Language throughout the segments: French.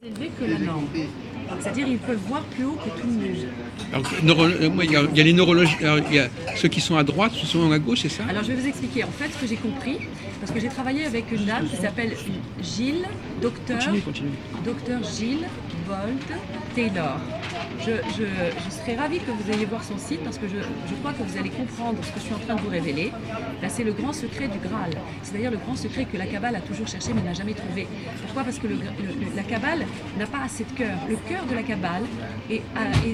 élevé que la norme. C'est-à-dire ils peuvent voir plus haut que tout le monde. Alors, il y a les neurologistes, il y a ceux qui sont à droite, ceux qui sont à gauche, c'est ça? Alors je vais vous expliquer. En fait, ce que j'ai compris, parce que j'ai travaillé avec une dame qui s'appelle Gilles, docteur Gilles Bolt Taylor. Je serais ravie que vous ayez voir son site parce que je crois que vous allez comprendre ce que je suis en train de vous révéler. Là, c'est le grand secret du Graal. C'est-à-dire le grand secret que la Kabbale a toujours cherché mais n'a jamais trouvé. Pourquoi? Parce que la Kabbale n'a pas assez de cœur. Le cœur de la Kabbale n'est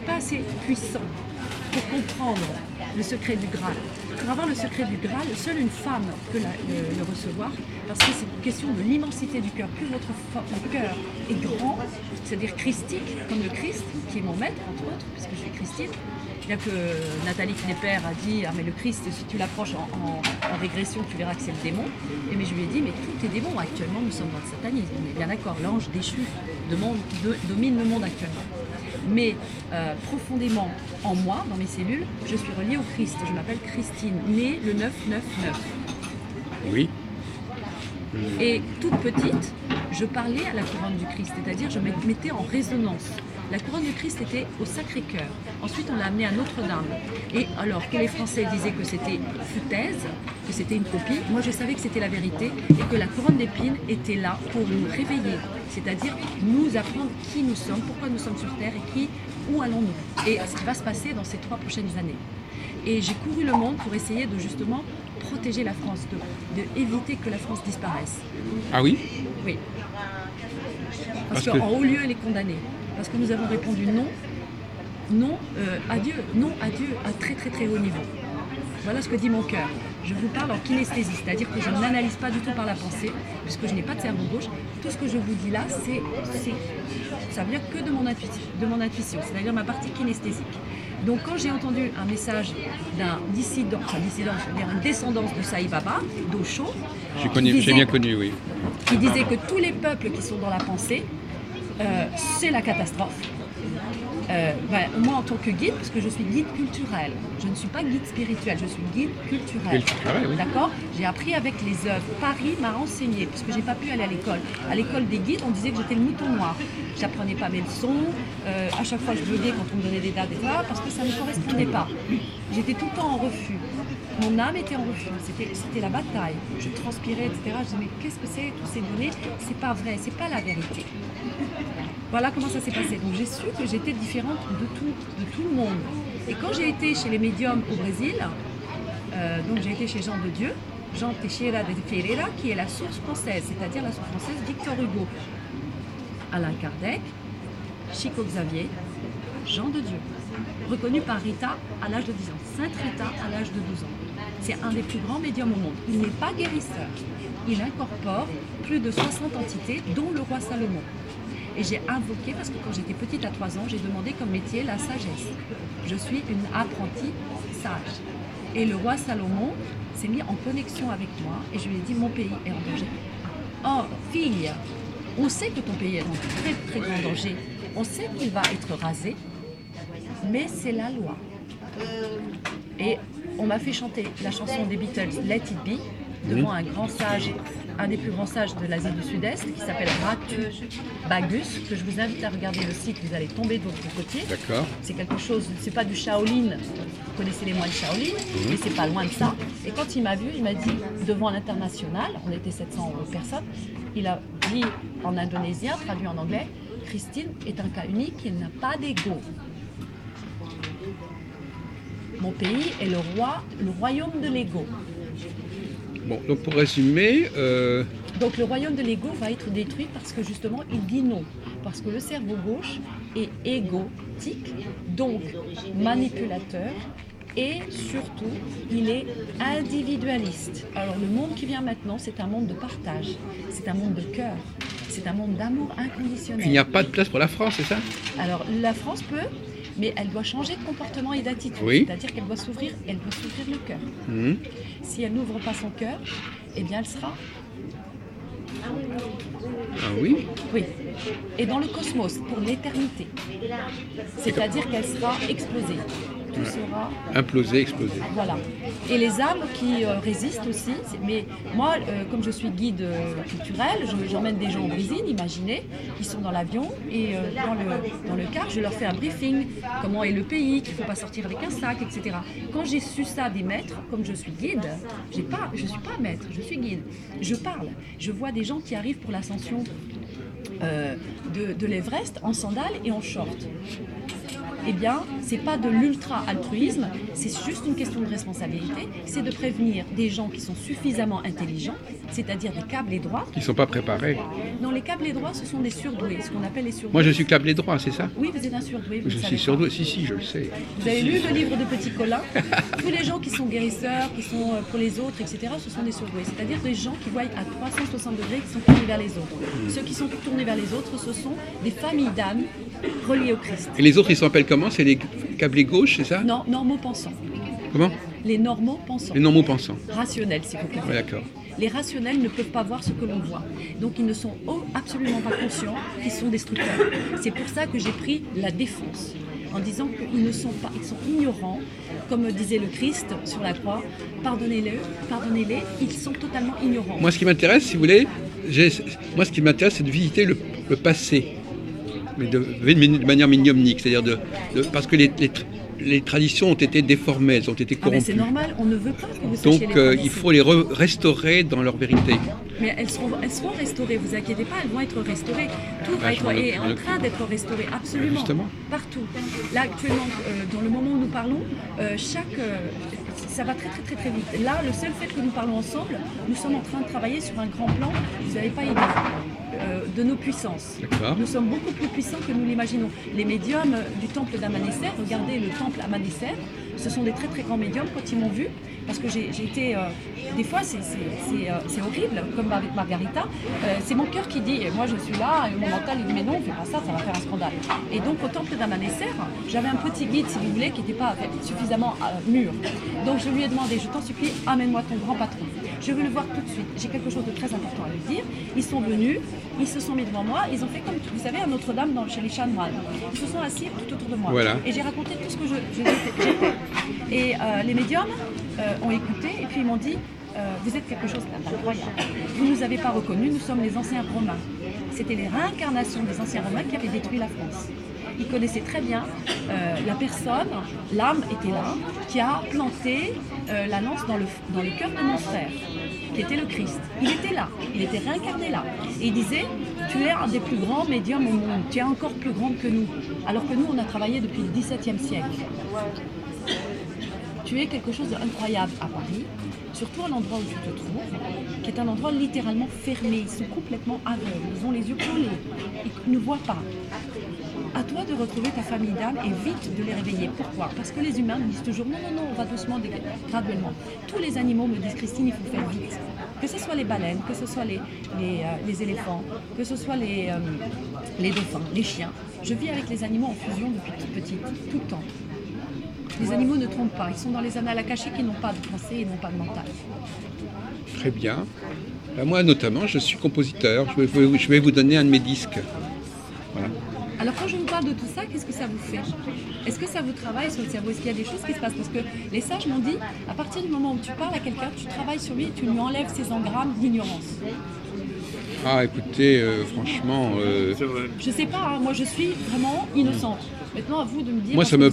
pas assez puissant pour comprendre le secret du Graal. Pour avoir le secret du Graal, seule une femme peut le recevoir, parce que c'est une question de l'immensité du cœur. Plus votre cœur est grand, c'est-à-dire christique, comme le Christ, qui est mon maître, entre autres, puisque je suis christine, bien que Nathalie Knepper a dit « Ah mais le Christ, si tu l'approches en régression, tu verras que c'est le démon ». Mais je lui ai dit « Mais tout est démon, actuellement nous sommes dans le satanisme, on est bien d'accord, l'ange déchu domine le monde actuellement ». Mais profondément en moi, dans mes cellules, je suis reliée au Christ. Je m'appelle Christine, née le 9-9-9. Oui. Et toute petite, je parlais à la couronne du Christ, c'est-à-dire je me mettais en résonance. La couronne du Christ était au Sacré-Cœur. Ensuite, on l'a amenée à Notre-Dame. Et alors que les Français disaient que c'était foutaise, que c'était une copie, moi je savais que c'était la vérité et que la couronne d'épines était là pour nous réveiller. C'est-à-dire nous apprendre qui nous sommes, pourquoi nous sommes sur Terre et où allons-nous. Et ce qui va se passer dans ces 3 prochaines années. Et j'ai couru le monde pour essayer de justement protéger la France, de éviter que la France disparaisse. Ah oui? Oui. Parce qu'en haut lieu, elle est condamnée. Parce que nous avons répondu non à Dieu à très très très haut niveau. Voilà ce que dit mon cœur. Je vous parle en kinesthésie, c'est-à-dire que je n'analyse pas du tout par la pensée, puisque je n'ai pas de cerveau gauche. Tout ce que je vous dis là, ça vient que de mon intuition, c'est-à-dire ma partie kinesthésique. Donc quand j'ai entendu un message d'un dissident, c'est-à-dire une descendance de Saï Baba, d'Osho, j'ai bien connu, oui. Qui disait que tous les peuples qui sont dans la pensée, c'est la catastrophe. Moi, en tant que guide, parce que je suis guide culturel, je ne suis pas guide spirituel, je suis guide culturel. Oui. D'accord? J'ai appris avec les œuvres. Paris m'a enseigné, parce que je n'ai pas pu aller à l'école. À l'école des guides, on disait que j'étais le mouton noir. Je n'apprenais pas mes leçons. À chaque fois, je buguais quand on me donnait des dates, etc., parce que ça ne me correspondait pas. J'étais tout le temps en refus. Mon âme était en refus. C'était la bataille. Je transpirais, etc. Je disais, mais qu'est-ce que c'est, toutes ces données? C'est pas vrai, c'est pas la vérité. Voilà comment ça s'est passé. Donc j'ai su que j'étais différente de tout le monde. Et quand j'ai été chez les médiums au Brésil, donc j'ai été chez Jean de Dieu, Jean Teixeira de Ferreira, qui est la source française, c'est-à-dire la source française Victor Hugo, Alain Kardec, Chico Xavier, Jean de Dieu, reconnu par Rita à l'âge de 10 ans, Sainte Rita à l'âge de 12 ans. C'est un des plus grands médiums au monde. Il n'est pas guérisseur. Il incorpore plus de 60 entités, dont le roi Salomon. Et j'ai invoqué, parce que quand j'étais petite à 3 ans, j'ai demandé comme métier la sagesse. Je suis une apprentie sage. Et le roi Salomon s'est mis en connexion avec moi et je lui ai dit, mon pays est en danger. Oh, fille, on sait que ton pays est en très très grand danger. On sait qu'il va être rasé, mais c'est la loi. Et on m'a fait chanter la chanson des Beatles, Let It Be, devant un grand sage, un des plus grands sages de l'Asie du Sud-Est, qui s'appelle Ratu Bagus, que je vous invite à regarder le site, vous allez tomber de l'autre côté. D'accord. C'est quelque chose, c'est pas du Shaolin, vous connaissez les moines Shaolin, mais c'est pas loin de ça. Et quand il m'a vu, il m'a dit, devant l'international, on était 700 personnes, il a dit en indonésien, traduit en anglais, Christine est un cas unique, il n'a pas d'ego. Mon pays est le royaume de l'ego. Bon, donc pour résumer... Donc le royaume de l'ego va être détruit parce que justement il dit non. Parce que le cerveau gauche est égotique, donc manipulateur, et surtout il est individualiste. Alors le monde qui vient maintenant, c'est un monde de partage, c'est un monde de cœur, c'est un monde d'amour inconditionnel. Il n'y a pas de place pour la France, c'est ça? Alors la France peut, mais elle doit changer de comportement et d'attitude, c'est-à-dire qu'elle doit s'ouvrir, le cœur. Si elle n'ouvre pas son cœur, eh bien elle sera... Ah oui? Oui. Et dans le cosmos, pour l'éternité. C'est-à-dire qu'elle sera explosée. tout sera... Imploser, exploser. Voilà. Et les âmes qui résistent aussi. Mais moi, comme je suis guide culturel, j'emmène des gens au Brésil, imaginez, ils sont dans l'avion et dans le car, je leur fais un briefing. Comment est le pays, qu'il ne faut pas sortir avec un sac, etc. Quand j'ai su ça des maîtres, comme je suis guide, je ne suis pas maître, je suis guide. Je parle. Je vois des gens qui arrivent pour l'ascension de l'Everest en sandales et en short. Eh bien, c'est pas de l'ultra-altruisme, c'est juste une question de responsabilité, c'est de prévenir des gens qui sont suffisamment intelligents, c'est-à-dire des câblés droits. Qui ne sont pas préparés. Non, les câblés droits, ce sont des surdoués, ce qu'on appelle les surdoués. Moi, je suis câblé droit, c'est ça? Oui, vous êtes un surdoué. Je suis surdoué, si, je le sais. Vous avez lu le livre de Petit Colin? Tous les gens qui sont guérisseurs, qui sont pour les autres, etc., ce sont des surdoués. C'est-à-dire des gens qui voient à 360 degrés, qui sont tournés vers les autres. Ceux qui sont tournés vers les autres, ce sont des familles d'âmes reliées au Christ. Et les autres, ils s'appellent comment? C'est les câblés gauche, c'est ça? Non, normaux pensants. Comment? Les normaux pensants. Les normaux pensants. Rationnels, si vous préférez. Ouais, d'accord. Les rationnels ne peuvent pas voir ce que l'on voit. Donc ils ne sont absolument pas conscients qu'ils sont destructeurs. C'est pour ça que j'ai pris la défense, en disant qu'ils ne sont pas, ils sont ignorants, comme disait le Christ sur la croix, pardonnez-les, ils sont totalement ignorants. Moi, ce qui m'intéresse, si vous voulez, c'est de visiter le passé, mais de manière mignonique, c'est-à-dire parce que les traditions ont été déformées, elles ont été corrompues. C'est normal, on ne veut pas que vous sachiez. Donc il faut les restaurer dans leur vérité. Mais elles seront restaurées, vous inquiétez pas, elles vont être restaurées. Tout va être en train d'être restauré, absolument. Justement. Partout. Là, actuellement, dans le moment où nous parlons, ça va très vite. Là, le seul fait que nous parlons ensemble, nous sommes en train de travailler sur un grand plan, vous n'avez pas idée, de nos puissances. Nous sommes beaucoup plus puissants que nous l'imaginons. Les médiums du temple d'Amanecer, regardez le temple Amanecer, ce sont des très grands médiums quand ils m'ont vu, parce que j'ai été... des fois, c'est horrible, comme avec Margarita. C'est mon cœur qui dit, et moi je suis là, et mon mental il dit, mais non, fais pas ça, ça va faire un scandale. Et donc au temple d'Amanecer, j'avais un petit guide, si vous voulez, qui n'était pas suffisamment mûr. Donc je lui ai demandé, je t'en supplie, amène-moi ton grand patron. Je veux le voir tout de suite, j'ai quelque chose de très important à lui dire. Ils sont venus, ils se sont mis devant moi, ils ont fait comme, vous savez, à Notre-Dame chez les chanoines. Ils se sont assis tout autour de moi. Voilà. Et j'ai raconté tout ce que j'étais. Et les médiums ont écouté et puis ils m'ont dit, vous êtes quelque chose d'incroyable. Vous ne nous avez pas reconnus, nous sommes les anciens Romains. C'était les réincarnations des anciens Romains qui avaient détruit la France. Ils connaissaient très bien la personne, l'âme était là, qui a planté la lance dans le cœur de mon frère, qui était le Christ. Il était là, il était réincarné là. Et il disait, tu es un des plus grands médiums au monde, tu es encore plus grande que nous. Alors que nous, on a travaillé depuis le XVIIe siècle. Tu es quelque chose d'incroyable à Paris, surtout à l'endroit où tu te trouves, qui est un endroit littéralement fermé. Ils sont complètement aveugles, ils ont les yeux collés, ils ne voient pas. À toi de retrouver ta famille d'âmes et vite de les réveiller. Pourquoi? Parce que les humains me disent toujours non, on va doucement, graduellement. Tous les animaux me disent, Christine, il faut faire vite. Que ce soit les baleines, que ce soit les éléphants, que ce soit les dauphins, les chiens. Je vis avec les animaux en fusion depuis toute petite, tout le temps. Les animaux ne trompent pas, ils sont dans les annales akashiques qui n'ont pas de pensée et n'ont pas de mental. Très bien. Moi, notamment, je suis compositeur. Je vais vous donner un de mes disques. Voilà. Alors, quand je vous parle de tout ça, qu'est-ce que ça vous fait? Est-ce que ça vous travaille sur le cerveau? Est-ce qu'il y a des choses qui se passent? Parce que les sages m'ont dit, à partir du moment où tu parles à quelqu'un, tu travailles sur lui et tu lui enlèves ses engrammes d'ignorance. Ah, écoutez, franchement... Je sais pas, hein, moi je suis vraiment innocente. Maintenant, à vous de me dire... Moi, ça me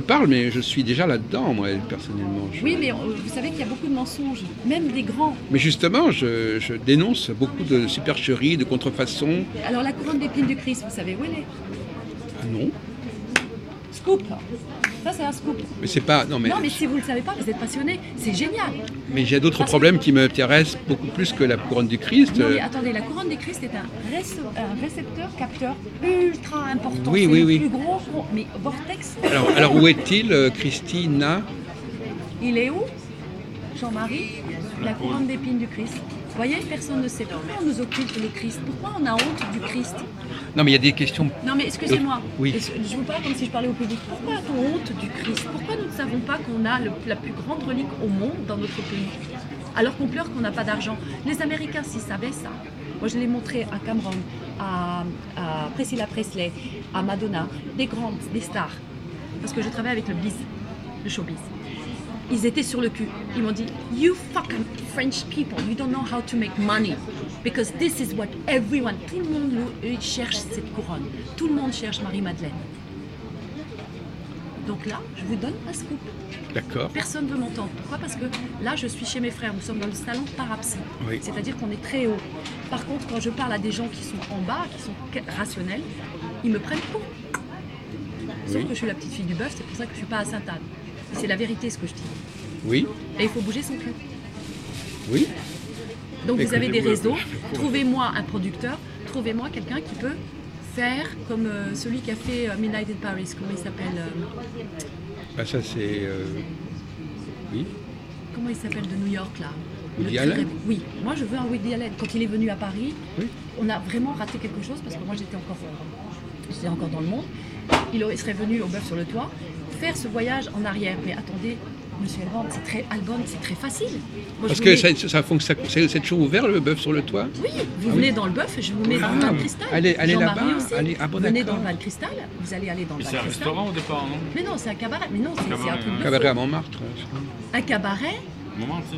parle, mais je suis déjà là-dedans, moi, personnellement. Oui, mais vous savez qu'il y a beaucoup de mensonges, même des grands. Mais justement, je dénonce beaucoup de supercheries, de contrefaçons. Alors, la couronne d'épines du Christ, vous savez où elle est? Ah non. Scoop. Ça, c'est un scoop. Mais c'est pas... Non, mais si vous ne le savez pas, vous êtes passionné. C'est génial. Mais j'ai d'autres problèmes qui m'intéressent beaucoup plus que la couronne du Christ. Non, mais attendez, la couronne du Christ est un récepteur-capteur ultra important. Oui, c'est oui, le oui. plus gros, mais vortex. Alors où est-il, Christina? Il est où, Jean-Marie? La couronne d'épines du Christ. Vous voyez, personne ne sait. Pourquoi on nous occulte le Christ? Pourquoi on a honte du Christ? Non, mais il y a des questions... Non, mais excusez-moi. Oui. Je vous parle comme si je parlais au public. Pourquoi a-t-on honte du Christ? Pourquoi nous ne savons pas qu'on a la plus grande relique au monde dans notre pays? Alors qu'on pleure qu'on n'a pas d'argent. Les Américains, s'ils savaient ça. Moi, je l'ai montré à Cameron, à Priscilla Presley, à Madonna, des grandes, des stars. Parce que je travaille avec le Biz. le showbiz. Ils étaient sur le cul. Ils m'ont dit, you fucking French people, you don't know how to make money. Because this is what everyone, tout le monde cherche cette couronne. Tout le monde cherche Marie-Madeleine. Donc là, je vous donne un scoop. D'accord. Personne ne veut m'entendre. Pourquoi? Parce que là, je suis chez mes frères. Nous sommes dans le salon parapsy. Oui. C'est-à-dire qu'on est très haut. Par contre, quand je parle à des gens qui sont en bas, qui sont rationnels, ils me prennent pour. Sauf Oui. que je suis la petite fille du bœuf, c'est pour ça que je ne suis pas à Sainte-Anne. Et c'est la vérité ce que je dis. Oui, Et il faut bouger son cul. oui. Donc vous Écoutez, avez des ouais, réseaux, ouais. trouvez-moi un producteur, trouvez-moi quelqu'un qui peut faire comme celui qui a fait Midnight in Paris, comment il s'appelle Bah, ça, c'est... Oui. comment il s'appelle de New York là? Woody Le Allen très- Oui, moi je veux un Woody Allen. Quand il est venu à Paris, Oui. on a vraiment raté quelque chose parce que moi j'étais encore dans le monde. Il serait venu au Bœuf sur le Toit faire ce voyage en arrière. Mais attendez, Monsieur Albon, c'est très facile. Moi, Parce je que vous mets- ça fonctionne, c'est toujours ouvert, le bœuf sur le toit? Oui, vous Ah venez oui. dans le Bœuf et je vous mets dans Ah, le Val Cristal. allez Jean-Marie là-bas, aussi. allez- ah bon, Venez d'accord. dans le Val Cristal, vous allez aller dans le Mais Val c'est un Cristal. restaurant au départ, non? Mais non, c'est un cabaret. Mais non, c'est un Cabaret, truc de Cabaret à fou. Montmartre. Un cabaret Moment, c'est.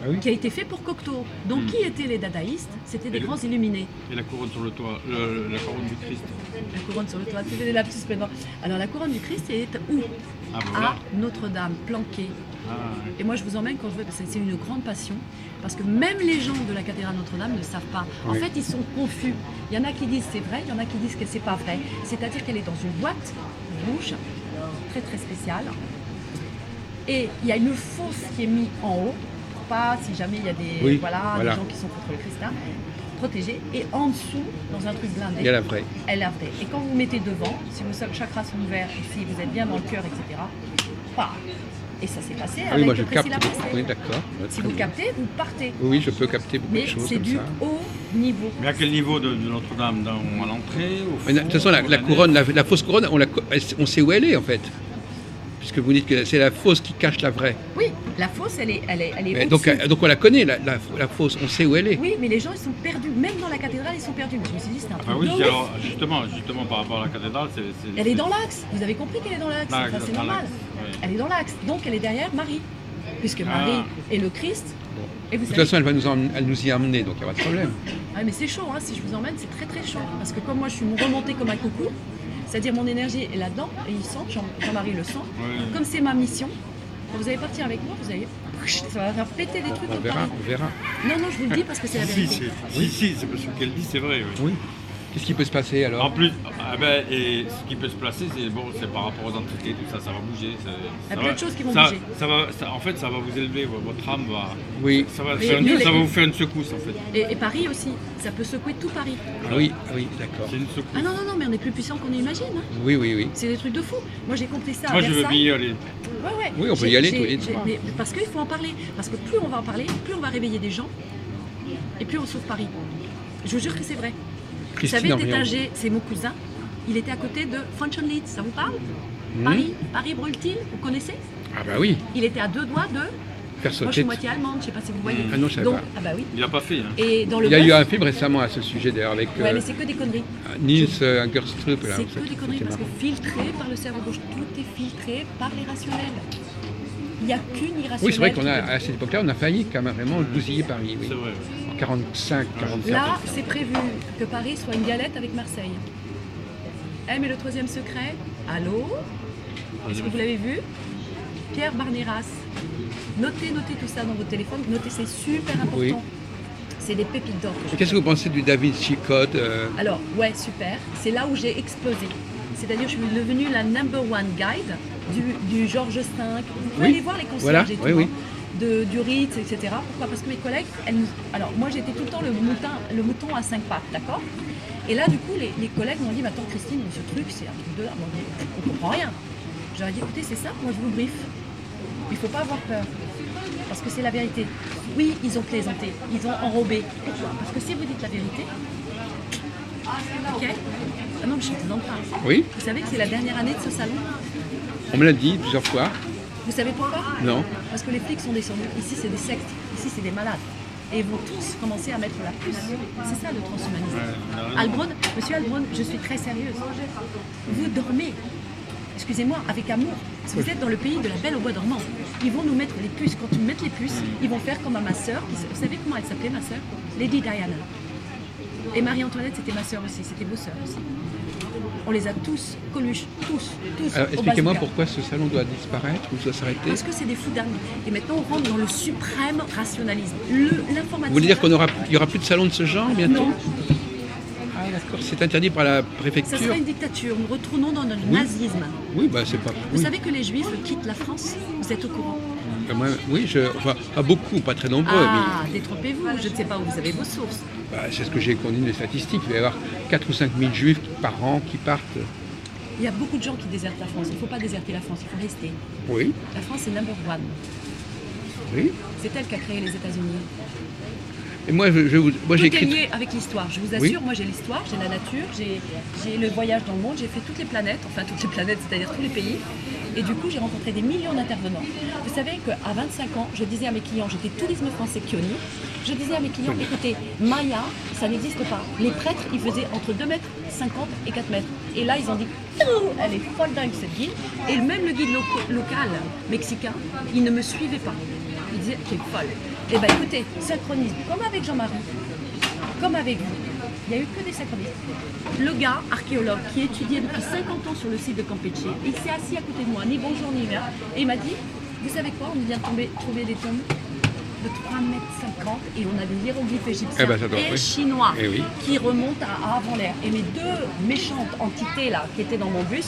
Ah oui. qui a été fait pour Cocteau. Donc qui étaient les dadaïstes? C'était des Et le- grands illuminés. Et la couronne sur le toit, la couronne du Christ. La couronne sur le toit, c'était des lapsus maintenant. Alors la couronne du Christ est où? Ah, bah voilà. À Notre-Dame, planquée. Ah, Et moi je vous emmène quand je veux, parce que c'est une grande passion. Parce que même les gens de la cathédrale Notre-Dame ne savent pas. En Oui. fait, ils sont confus. Il y en a qui disent c'est vrai, il y en a qui disent que c'est pas vrai. C'est-à-dire qu'elle est dans une boîte rouge, très très spéciale. Et il y a une fosse qui est mise en haut, pour pas, si jamais il y a des, Oui, voilà, voilà. des gens qui sont contre le Christ, hein, protégés. Et en dessous, dans un truc blindé, Il y a la vraie. elle est vraie. Et quand vous mettez devant, si vos chakras sont ouverts, ici, vous êtes bien dans le cœur, etc. Paf. Et ça s'est passé Ah oui, avec moi je le capte. Priscilla Presley. Oui, d'accord. Si Très vous bien. captez, vous partez. Oui, je peux capter beaucoup Mais de choses c'est comme du ça. haut niveau. mais à quel niveau de Notre-Dame? À l'entrée, au fond? Mais de toute façon, la couronne, la fausse couronne, on sait où elle est en fait. Puisque vous dites que c'est la fausse qui cache la vraie. Oui, la fosse, elle est Mais au-dessus. donc on la connaît, la fausse, on sait où elle est. Oui, mais les gens, ils sont perdus. Même dans la cathédrale, ils sont perdus. Mais je me suis dit, c'est un Ah truc oui, de ouf. alors justement par rapport à la cathédrale, c'est. Elle est dans l'axe. Vous avez compris qu'elle est dans l'axe. Dans Enfin, l'axe, c'est dans normal. l'axe, oui. Elle est dans l'axe. Donc, elle est derrière Marie. Puisque Ah. Marie est le Christ. Et vous De toute savez... façon, elle nous y emmener, donc il n'y a pas de problème. Ouais, mais c'est chaud, hein. Si je vous emmène, c'est très très chaud. Parce que comme moi, je suis remontée comme un coucou, c'est-à-dire mon énergie est là-dedans, et il sent, Jean-Marie le sent. Oui. Comme c'est ma mission, quand vous allez partir avec moi, vous allez... Ça va faire péter des trucs On dans verra, Paris. on verra. Non, non, je vous le dis parce que c'est la Si, vérité. c'est parce que qu'elle dit, c'est vrai. Oui. Oui. Qu'est-ce qui peut se passer alors? En plus, et ce qui peut se placer, c'est par rapport aux entités, tout ça, ça va bouger. Il y a plein de choses qui vont bouger. En fait, ça va vous élever, votre âme va. Oui. Ça va, Mais- faire mais ça les- va vous faire une secousse en fait. Et Paris aussi, ça peut secouer tout Paris. Ah oui, ah oui, d'accord. C'est une secousse. Ah non, non, non, mais on est plus puissant qu'on imagine. Hein. Oui, oui, oui. C'est des trucs de fou. Moi, j'ai compris ça à Moi, je veux Versailles. bien y aller. Ouais, ouais. Oui, on peut y J'ai- aller j'ai- tous les j'ai- trois. mais parce qu'il faut en parler. Parce que plus on va en parler, plus on va réveiller des gens. Et plus on sauve Paris. Je vous jure que c'est vrai. Vous savez, Christine Henriot. Tétinger, c'est mon cousin. Il était à côté de Leeds, ça vous parle? Hmm. Paris brûle-t-il, vous connaissez? Ah bah oui, Il était à 2 doigts de... faire Moi, je suis sauter. moitié allemande, je sais pas si vous voyez. Ah non, je savais Donc, pas. ah bah oui. Il l'a pas fait. Hein. Et dans le Il y a eu bœuf- un film récemment à ce sujet d'ailleurs avec Ouais, mais c'est que des conneries. Nils Angerstrup. là, C'est ça, que des conneries parce etc. que filtré par le cerveau gauche, tout est filtré par l'irrationnel. Il n'y a qu'une irrationnelle. Oui, c'est vrai qu'on qui a, peut- à cette époque-là, on a failli quand même vraiment bousiller Paris. Oui. C'est vrai. En 45, 47. Là, c'est prévu que Paris soit une galette avec Marseille. Eh, mais le troisième secret, allô? Est-ce que vous l'avez vu? Pierre Barnéras. Notez tout ça dans votre téléphone. Notez, c'est super important. Oui. C'est des pépites d'or. que je Et qu'est-ce que vous pensez du David Chicot Alors, ouais, super. C'est là où j'ai explosé. C'est-à-dire, je suis devenue la number one guide du Georges V. Vous pouvez Oui, aller voir les concierges voilà, et tout, oui, oui. hein, du Ritz, etc. Pourquoi? Parce que mes collègues, alors moi j'étais tout le temps le mouton à 5 pattes, d'accord? Et là, du coup, les collègues m'ont dit, mais attends Christine, ce truc, c'est un truc de là. On comprend rien. J'aurais dit, écoutez, c'est ça, moi je vous brief. Il ne faut pas avoir peur. Parce que c'est la vérité. Oui, ils ont plaisanté, ils ont enrobé. Pourquoi? Parce que si vous dites la vérité, ok? Ah non, mais je suis en train. Oui, Vous savez que c'est la dernière année de ce salon? on me l'a dit plusieurs fois. Vous savez pourquoi? Non. Parce que les flics sont descendus. Ici, c'est des sectes. Ici, c'est des malades. Et ils vont tous commencer à mettre la puce. C'est ça le transhumanisme. Albron, monsieur Albron, je suis très sérieuse. Vous dormez. excusez-moi, avec amour. Si vous êtes dans le pays de la Belle au bois dormant, ils vont nous mettre les puces. Quand ils nous mettent les puces, ils vont faire comme à ma sœur. Vous savez comment elle s'appelait, ma sœur? Lady Diana. Et Marie-Antoinette, c'était ma sœur aussi, c'était vos sœurs aussi. On les a tous, Coluche, tous. Alors, au expliquez-moi bazooka. pourquoi ce salon doit disparaître ou doit s'arrêter. Parce que c'est des fous d'armes. Et maintenant, on rentre dans le suprême rationalisme. L'informatique. Vous voulez dire qu'il n'y aura plus de salon de ce genre bientôt? Non, Ah d'accord, c'est interdit par la ça préfecture. sera une dictature. Nous retournons dans notre Oui. nazisme. Oui, bah c'est pas. Vous Oui, savez que les Juifs quittent la France? Vous êtes au courant? Moi, oui, enfin, pas beaucoup, pas très nombreux, Ah, détrompez-vous. Je ne sais pas où vous avez vos sources. mais bah, c'est ce que j'ai connu des statistiques. Il va y avoir 4 ou 5 000 juifs par an qui partent. Il y a beaucoup de gens qui désertent la France. Il ne faut pas déserter la France, il faut rester. Oui, La France est number one. oui. C'est elle qui a créé les États-Unis. Et moi, moi j'ai Tout est écrit. lié avec l'histoire. Je vous assure, moi j'ai l'histoire, j'ai la nature, j'ai le voyage dans le monde, j'ai fait toutes les planètes, enfin toutes les planètes, c'est-à-dire tous les pays. Et du coup, j'ai rencontré des millions d'intervenants. Vous savez qu'à 25 ans, je disais à mes clients, j'étais tourisme français pionnier, je disais à mes clients, écoutez, Maya, ça n'existe pas. Les prêtres, ils faisaient entre 2 mètres 50 et 4 mètres. Et là, ils ont dit, elle est folle dingue cette guide. Et même le guide local mexicain, il ne me suivait pas. Il disait, t'es folle. Eh bien écoutez, synchronisme, comme avec Jean-Marie, comme avec vous, il n'y a eu que des synchronismes. Le gars, archéologue, qui étudiait depuis 50 ans sur le site de Campeche, il s'est assis à côté de moi, ni bonjour ni rien, et il m'a dit, vous savez quoi, on vient de trouver des tombes de 3,50 mètres et on a des hiéroglyphes égyptiens Eh ben, ça doit, et oui. chinois Eh oui. qui remontent à avant l'ère. Et mes deux méchantes entités là, qui étaient dans mon bus,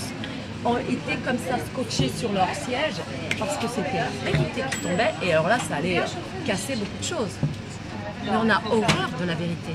ont été comme ça scotchés sur leur siège parce que c'était la vérité qui tombait et alors là ça allait casser beaucoup de choses. Mais on a horreur de la vérité.